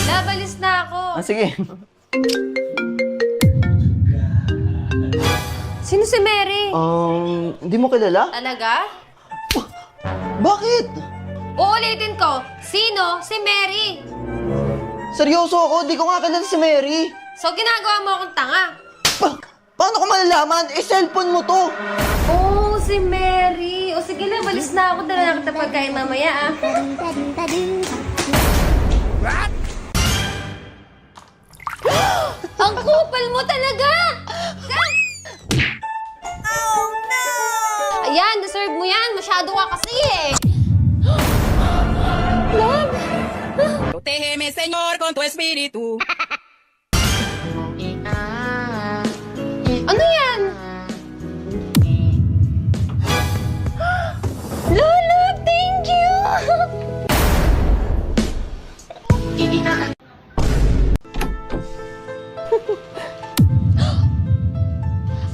Labalis na ako. Sige. Sino si Mary? Hindi mo kilala? Talaga? Bakit? Uulitin ko. Sino si Mary? Seryoso ako, di ko nga kilala si Mary. So, ginagawa mo akong tanga? Paano ko malalaman? Cellphone mo to. Oh, si Mary. O sige na, balis na ako. Dala na kita pagkain mamaya, ah. Ang kupal mo talaga! Oh, no! Ayan, deserve mo yan. Masyado ka kasi, eh. Love! Protégeme, Señor, con tu espíritu. Ano yan? Lolo, thank you!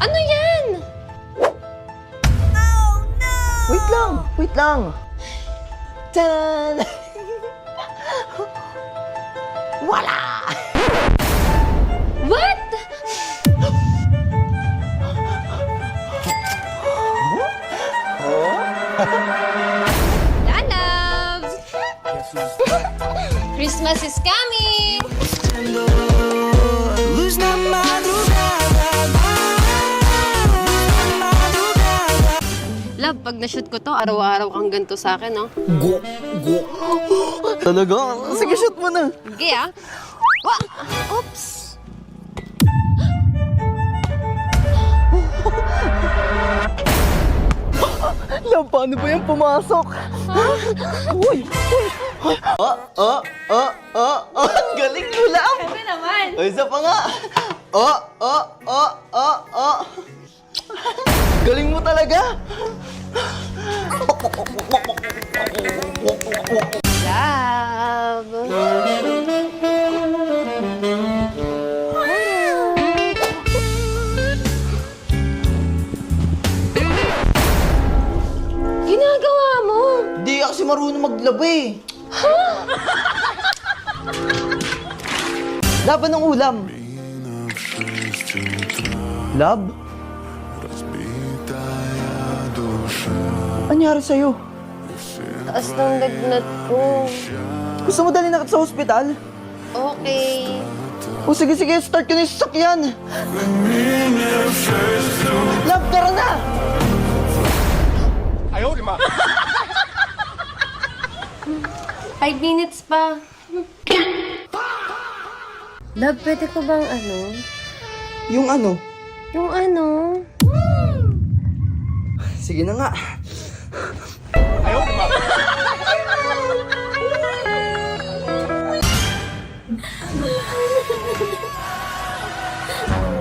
Ano yan? Wait lang. Tan! Wala! What? Lalabs! Christmas is coming! Luz na madrugada. Love, pag na-shoot ko to, araw-araw kang ganito sa akin, no? Go! Talaga? Sige, shoot mo na. Sige, ah. Oops! Love, paano ba yan pumasok? Uy! Ang galing mo lang! Sabi naman! O, isa pa nga! Galing mo talaga! Love! Ginagawa mo? Hindi kasi marunong maglaba eh. Laban ng ulam. Lab? Anyari sa'yo? Taas ng lagnat ko. Gusto mo dali na kita sa ospital? Okay. O sige, start ko na yung sasakyan. Lab, tara na! 5 minutes pa. Love, pwede ko bang ano? Yung ano? Yung ano? Sige na nga.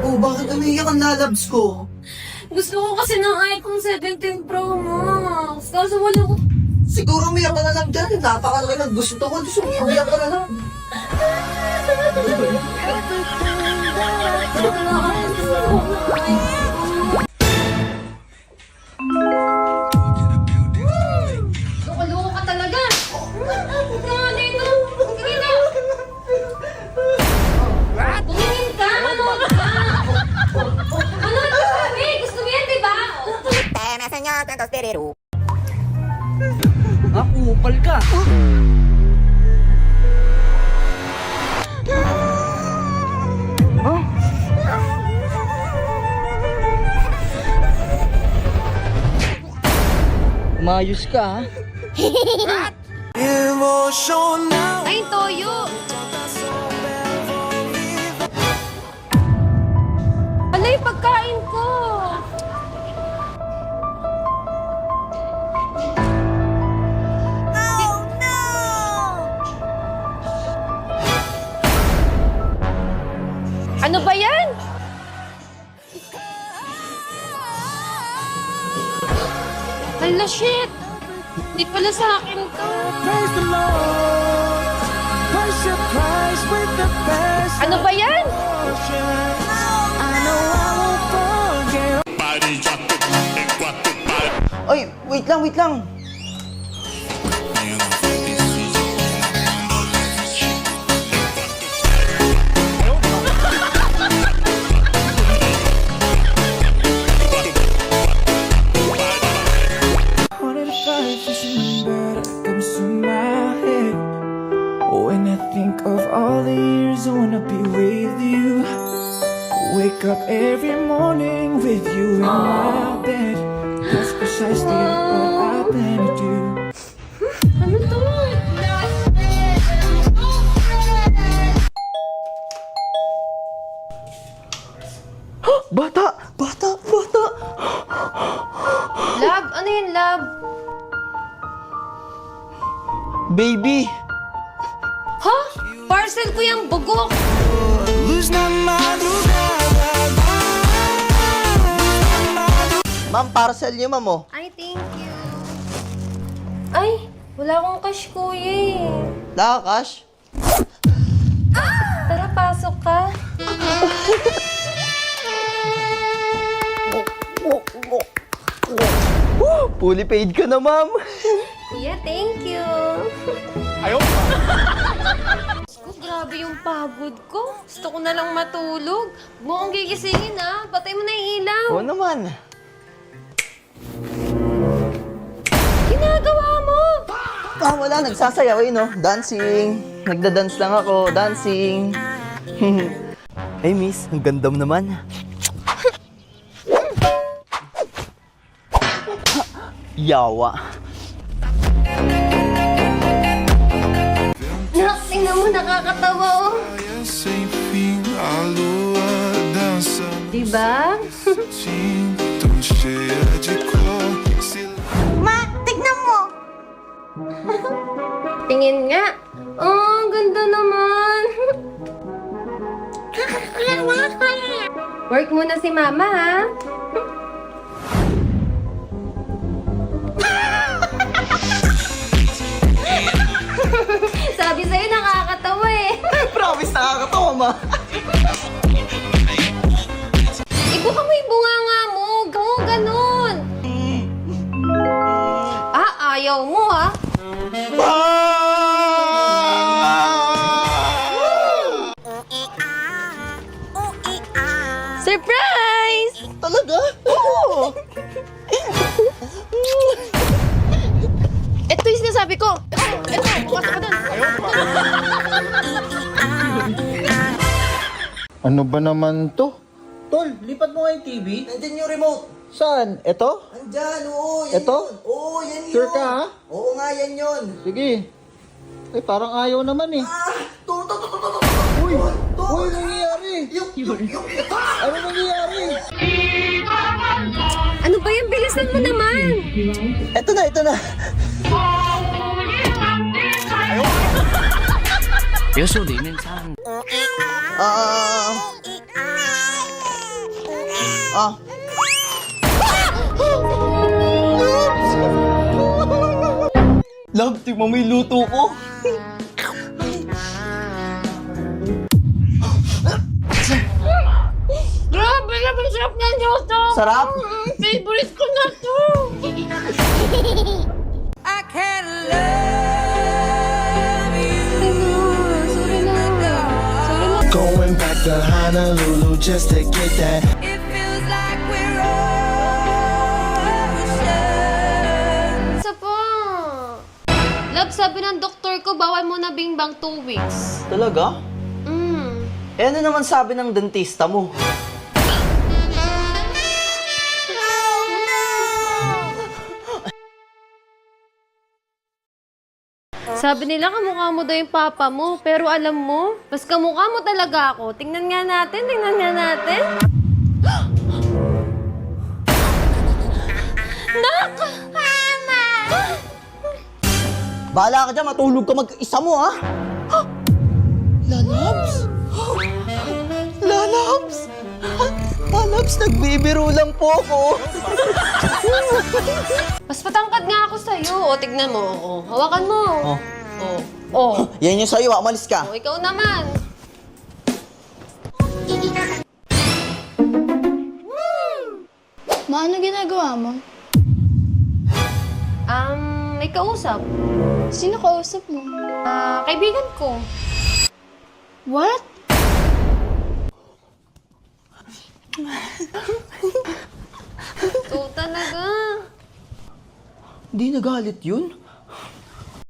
Oh, bakit umiiyak ang lalabs ko? Gusto ko kasi ng iPhone 17 Pro Max. Kaso wala ko. Siguro umiyak ka na lang dyan. Napakalaki ng gusto ko. Gusto mo umiyak ka na lang. Loko-loko ka talaga. Huwag ka nga dito. Sige na. Tumingin ka. Ano ka? Ano ito sabi? Gusto mo yan, diba? Protégeme, Señor, con tu espíritu. Kupal ka. Umayos ka, ha? Ay, toyo. Ano yung pagkain ko? Ano ba yan? Hala, shit! Hindi pala sa akin to. Praise the Lord. Price your price with the best. Ano ba yan? I know I won't forget. Ay, wait lang. think of all the years I wanna be with you. Wake up every morning with you in my bed. That's precisely what I plan to do. Ano to? Bata! Bata! Bata! Love? Ano yun, love? Baby! Ha? Parcel ko yung bugok. Lose my mind, Ma'am, parcel niyo, ma'am, oh. Ay, thank you. Ay, wala akong cash, kuya eh. Nakakash? Tara, pasok ka. Fully paid ka na, ma'am. Kuya, thank you. Ko, grabe yung pagod ko. Gusto ko na lang matulog. Huwag mo akong gigisingin, ha? Patay mo na yung ilaw. Oo naman. Ginagawa mo? Ah, wala. Nagsasayaw, no? Dancing. Nagda-dance lang ako. Dancing. Hey, miss. Ang ganda mo naman. Yawa. Tingnan mo, nakakatawa, oh. Diba? Ma, tignan mo! Tingin nga. Oh, ang ganda naman. Work muna si mama, ha? Sabi sa'yo, nakakatawa eh. Promise, nakakatawa, ma. Ibuka mo yung bunganga mo. Ganun. Ah, ayaw mo, ha? Surprise! Talaga? Oo. Ito yung sinasabi ko. Ito, bukas ka doon. Ano ba naman to? Tol, lipat mo nga yung TV. Nandyan yung remote. Saan? Ito? Andyan, oo. Yan Ito? yun. Oo, yan yun. Sure ka, ha? Oo nga, yan yun. Sige. Eh, parang ayaw naman eh. Ah, to. Uy! Uy, nangyayari? Ano nangyayari? Ano ba yan? Bilisan mo naman. Ito na. Ah. Love, tingnan mo yung luto ko. Grabe naman, sarap niyan, Joto. Sarap? Favorite ko na to. I can't love you. Sorry na. Going back to Honolulu just to get that. It feels like we're oceans. Isa pa. Love, sabi ng doktor ko, bawal mo na bingbang 2 weeks. Talaga? Eh, ano naman sabi ng dentista mo? Sabi nila kamukha mo daw yung papa mo, pero alam mo, mas kamukha mo talaga ako. Tingnan nga natin. Nak! Mama! Bahala ka dyan, matulog ka mag-isa mo, ha? Lalabs? Lalabs? Lalabs, nagbibiro lang po ako. Mas patangkad nga ako sa'yo. O, tignan mo. O, hawakan mo. Oh. O. Yan yung sa'yo, umalis ka. O, ikaw naman. Ma, ano ginagawa mo? May kausap. Sino kausap mo? Kaibigan ko. What? Ito talaga. Hindi nagalit yun.